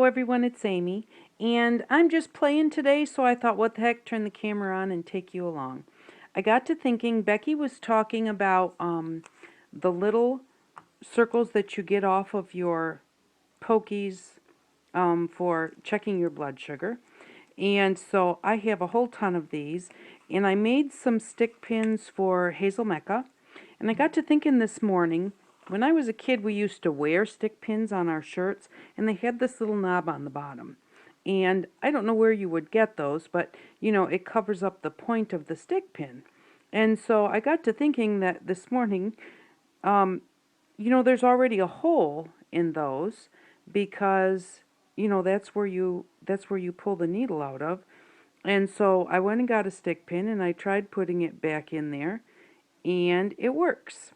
Hello everyone, it's Amy, and I'm just playing today, so I thought, what the heck, turn the camera on and take you along. I got to thinking, Becky was talking about the little circles that you get off of your pokies for checking your blood sugar. And so I have a whole ton of these, and I made some stick pins for hazel mecca. And I got to thinking this morning, when I was a kid, we used to wear stick pins on our shirts, and they had this little knob on the bottom. And I don't know where you would get those, but it covers up the point of the stick pin. And so I got to thinking that this morning, there's already a hole in those because that's where you pull the needle out of. And so I went and got a stick pin and I tried putting it back in there and it works.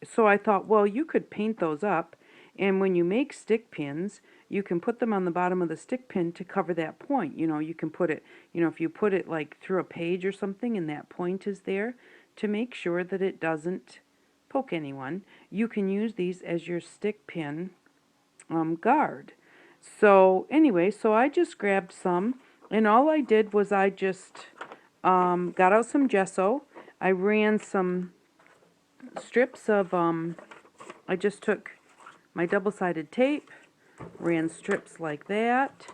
So I thought, well, you could paint those up, and when you make stick pins, you can put them on the bottom of the stick pin to cover that point. You can put it, if you put it like through a page or something and that point is there to make sure that it doesn't poke anyone, you can use these as your stick pin guard. So anyway, so I just grabbed some, and all I did was I just got out some gesso. I ran some strips of, I just took my double-sided tape, ran strips like that,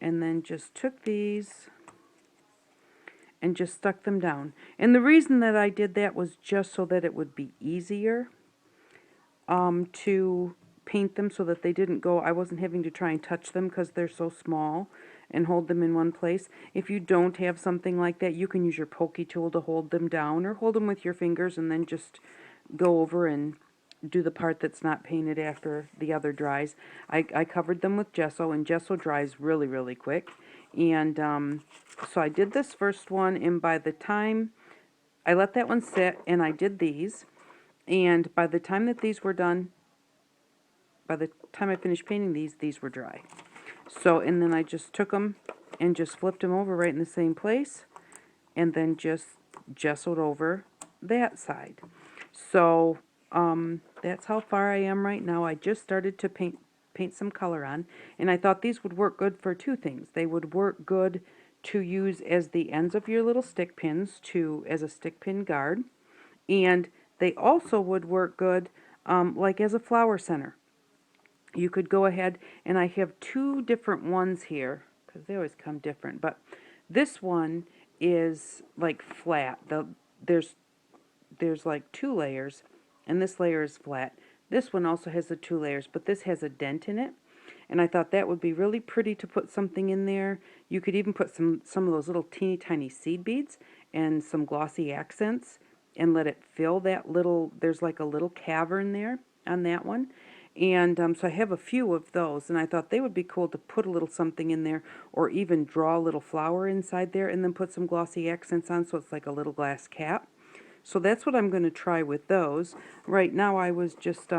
and then just took these and just stuck them down. And the reason that I did that was just so that it would be easier to paint them, so that they didn't go, I wasn't having to try and touch them because they're so small and hold them in one place. If you don't have something like that, you can use your pokey tool to hold them down, or hold them with your fingers and then just go over and do the part that's not painted after the other dries. I covered them with gesso, and gesso dries really, really quick. And so I did this first one, and by the time I let that one sit and I did these, and by the time that these were done, by the time I finished painting these were dry. So, and then I just took them and just flipped them over right in the same place, and then just gessoed over that side. So that's how far I am right now. I just started to paint some color on, and I thought these would work good for two things. They would work good to use as the ends of your little stick pins as a stick pin guard, and they also would work good like as a flower center. You could go ahead, and I have two different ones here because they always come different, but this one is like flat. There's like two layers, and this layer is flat. This one also has the two layers, but this has a dent in it, and I thought that would be really pretty to put something in there. You could even put some of those little teeny tiny seed beads and some glossy accents and let it fill that little, there's like a little cavern there on that one. And so I have a few of those, and I thought they would be cool to put a little something in there, or even draw a little flower inside there and then put some glossy accents on, so it's like a little glass cap. So that's what I'm going to try with those. Right now I was just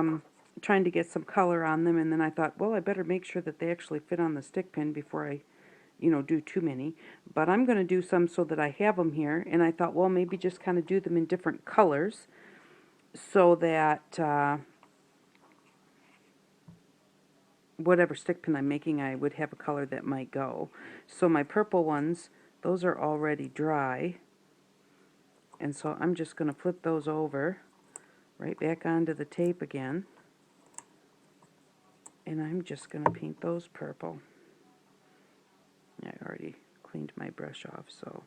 trying to get some color on them, and then I thought, well, I better make sure that they actually fit on the stick pin before I do too many. But I'm going to do some so that I have them here, and I thought, well, maybe just kind of do them in different colors so that whatever stick pin I'm making, I would have a color that might go. So my purple ones, those are already dry, and so I'm just going to flip those over right back onto the tape again, and I'm just going to paint those purple. I already cleaned my brush off, so.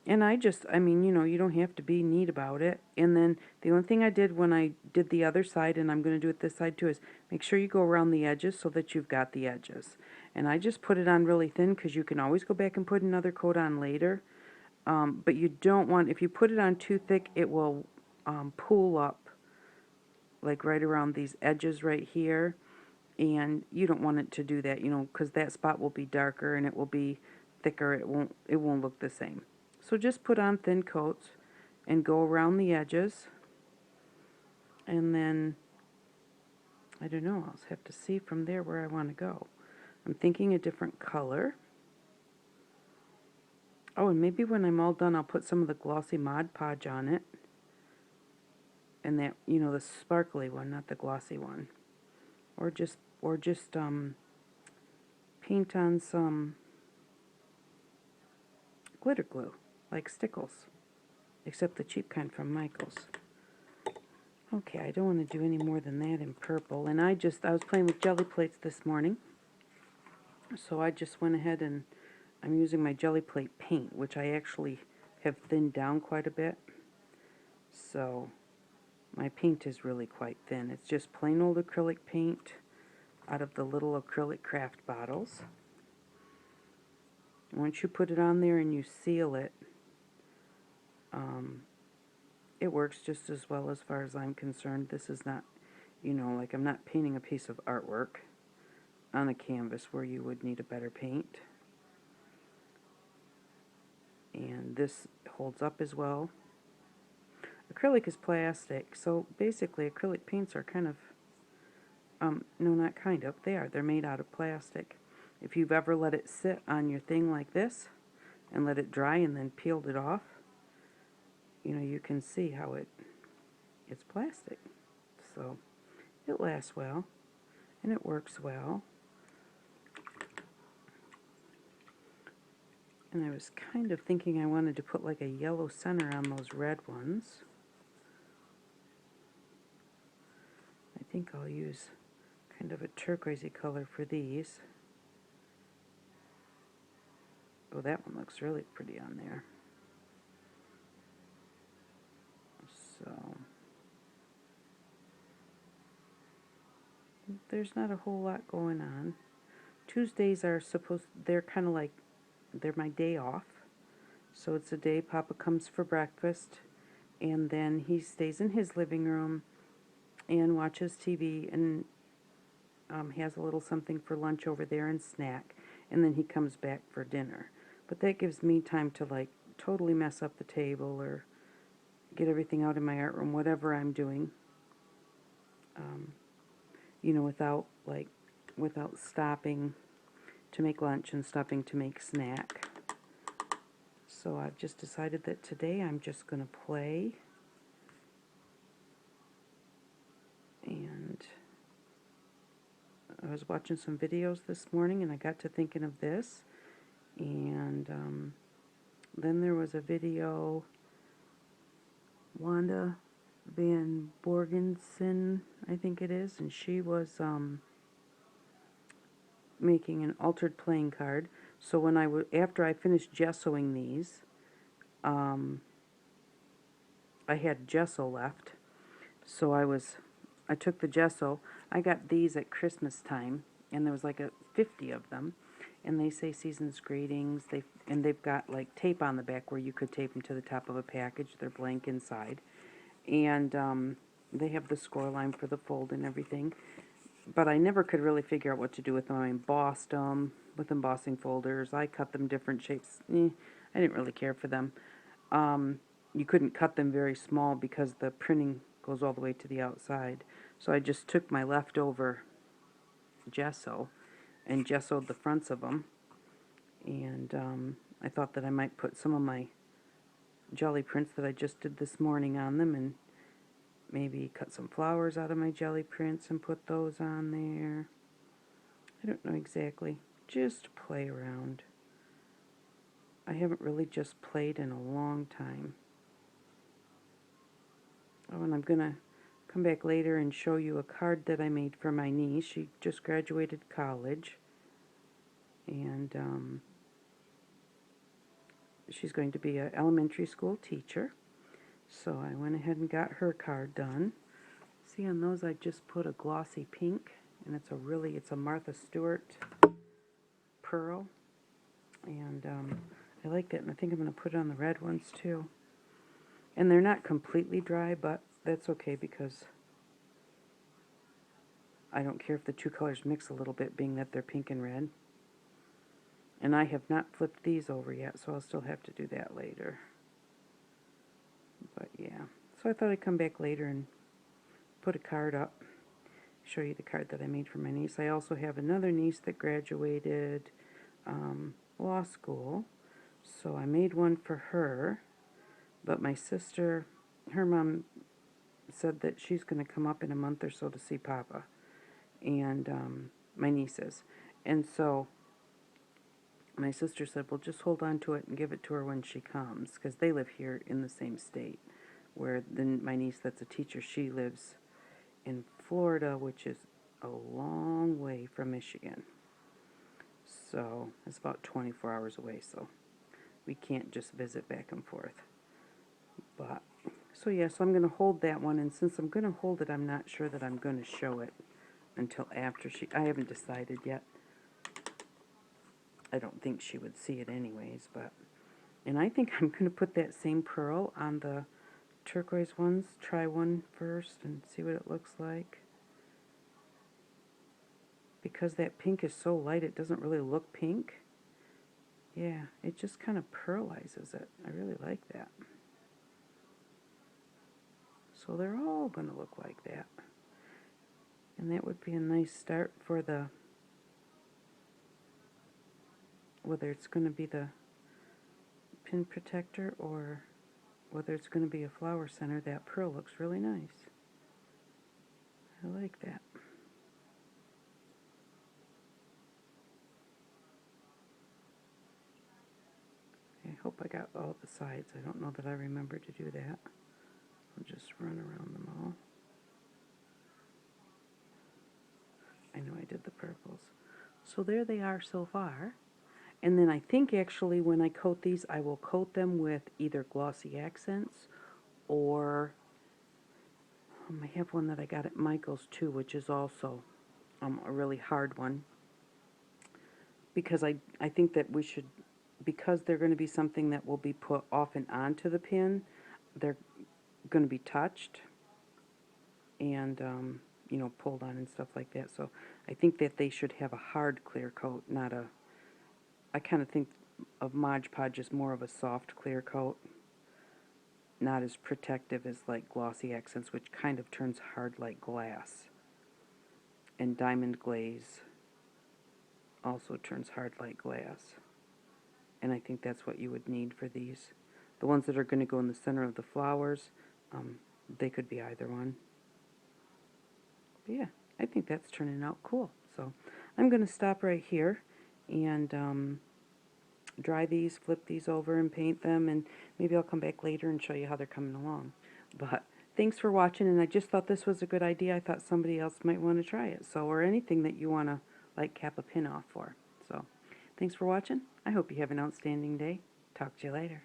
And I mean, you don't have to be neat about it. And then the only thing I did when I did the other side, and I'm going to do it this side too, is make sure you go around the edges so that you've got the edges. And I just put it on really thin because you can always go back and put another coat on later. But you don't want, if you put it on too thick, it will pool up like right around these edges right here. And you don't want it to do that, because that spot will be darker and it will be thicker. It won't look the same. So just put on thin coats and go around the edges, and then, I don't know, I'll have to see from there where I want to go. I'm thinking a different color. Oh, and maybe when I'm all done, I'll put some of the glossy Mod Podge on it. And that, the sparkly one, not the glossy one. Or just paint on some glitter glue, like Stickles, except the cheap kind from Michael's. Okay, I don't want to do any more than that in purple. And I was playing with jelly plates this morning, so I just went ahead and I'm using my jelly plate paint, which I actually have thinned down quite a bit. So my paint is really quite thin. It's just plain old acrylic paint out of the little acrylic craft bottles. Once you put it on there and you seal it, it works just as well as far as I'm concerned. This is not, like I'm not painting a piece of artwork on a canvas where you would need a better paint. And this holds up as well. Acrylic is plastic, so basically acrylic paints are kind of, no, not kind of, they're made out of plastic. If you've ever let it sit on your thing like this and let it dry and then peeled it off, you can see how it's plastic. So it lasts well and it works well. And I was kind of thinking I wanted to put like a yellow center on those red ones. I think I'll use kind of a turquoisey color for these. Oh, that one looks really pretty on there. So there's not a whole lot going on. Tuesdays are they're kind of like, they're my day off. So it's a day Papa comes for breakfast, and then he stays in his living room and watches TV and has a little something for lunch over there and snack, and then he comes back for dinner. But that gives me time to like totally mess up the table or get everything out in my art room, whatever I'm doing, without stopping to make lunch and stopping to make snack. So I've just decided that today I'm just going to play. And I was watching some videos this morning and I got to thinking of this. And then there was a video, Wanda Van Borgensen, I think it is, and she was making an altered playing card. So when after I finished gessoing these, I had gesso left. So I took the gesso. I got these at Christmas time, and there was like 50 of them. And they say Seasons Greetings. They've got like tape on the back where you could tape them to the top of a package. They're blank inside. And they have the score line for the fold and everything. But I never could really figure out what to do with them. I embossed them with embossing folders. I cut them different shapes. I didn't really care for them. You couldn't cut them very small because the printing goes all the way to the outside. So I just took my leftover gesso and gessoed the fronts of them. And I thought that I might put some of my jelly prints that I just did this morning on them, and maybe cut some flowers out of my jelly prints and put those on there. I don't know exactly. Just play around. I haven't really just played in a long time. Oh, and I'm going to come back later and show you a card that I made for my niece. She just graduated college. And she's going to be an elementary school teacher. So I went ahead and got her card done. See, on those I just put a glossy pink, and it's a Martha Stewart pearl. And I like that, and I think I'm going to put it on the red ones too. And they're not completely dry, but that's okay because I don't care if the two colors mix a little bit, being that they're pink and red. And I have not flipped these over yet, so I'll still have to do that later. But yeah, so I thought I'd come back later and put a card up, show you the card that I made for my niece. I also have another niece that graduated law school, so I made one for her. But my sister, her mom said that she's going to come up in a month or so to see Papa, and my nieces. And so my sister said, well, just hold on to it and give it to her when she comes, because they live here in the same state, where then my niece that's a teacher, she lives in Florida, which is a long way from Michigan. So it's about 24 hours away, so we can't just visit back and forth. But so yeah, so I'm going to hold that one, and since I'm going to hold it, I'm not sure that I'm going to show it until after I haven't decided yet. I don't think she would see it anyways, but, and I think I'm going to put that same pearl on the turquoise ones. Try one first and see what it looks like. Because that pink is so light, it doesn't really look pink. Yeah, it just kind of pearlizes it. I really like that. So they're all going to look like that. And that would be a nice start for the, whether it's going to be the pin protector or whether it's going to be a flower center. That pearl looks really nice. I like that. I hope I got all the sides. I don't know that I remember to do that. I'll just run around them all. I know I did the purples. So there they are so far. And then I think actually when I coat these, I will coat them with either glossy accents or I have one that I got at Michael's too, which is also a really hard one. Because I think that we should, because they're going to be something that will be put off and onto the pin, they're going to be touched and, you know, pulled on and stuff like that. So I think that they should have a hard clear coat, not a, I kind of think of Mod Podge as more of a soft clear coat, not as protective as like glossy accents, which kind of turns hard like glass. And diamond glaze also turns hard like glass. And I think that's what you would need for these. The ones that are going to go in the center of the flowers, they could be either one. But yeah, I think that's turning out cool. So I'm going to stop right here and dry these, flip these over and paint them, and maybe I'll come back later and show you how they're coming along. But thanks for watching, and I just thought this was a good idea. I thought somebody else might want to try it. So, or anything that you want to like cap a pin off for. So thanks for watching. I hope you have an outstanding day. Talk to you later.